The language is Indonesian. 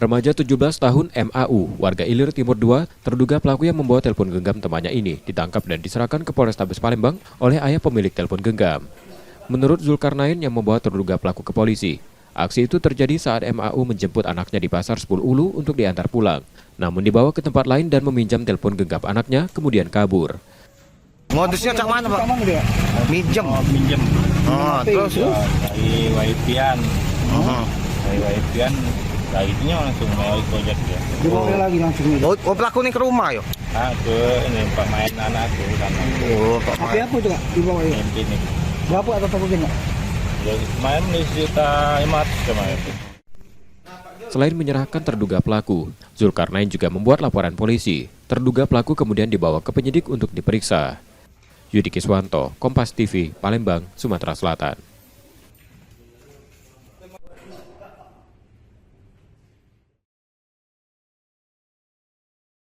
Remaja 17 tahun MAU, warga Ilir Timur 2, terduga pelaku yang membawa telepon genggam temannya ini ditangkap dan diserahkan ke Polrestabes Palembang oleh ayah pemilik telepon genggam. Menurut Zulkarnain yang membawa terduga pelaku ke polisi, aksi itu terjadi saat MAU menjemput anaknya di Pasar 10 Ulu untuk diantar pulang, namun dibawa ke tempat lain dan meminjam telepon genggam anaknya, kemudian kabur. Modusnya cak mana, Pak? Minjem. Minjem. Terus? Dari Waipian. Dari Waipian, itu langsung melalui proyek ya. Dibawa lagi langsung ini. Oh, pelaku ini ke rumah, yo? Ke ini pemain anakku sana. Oh, Pak. Tapi apa juga dibawa ini? Ini. Berapa atau apa enggak? Jadi main di sekitar 500 kemarin itu. Selain menyerahkan terduga pelaku, Zulkarnain juga membuat laporan polisi. Terduga pelaku kemudian dibawa ke penyidik untuk diperiksa. Yudi Kiswanto, Kompas TV, Palembang, Sumatera Selatan.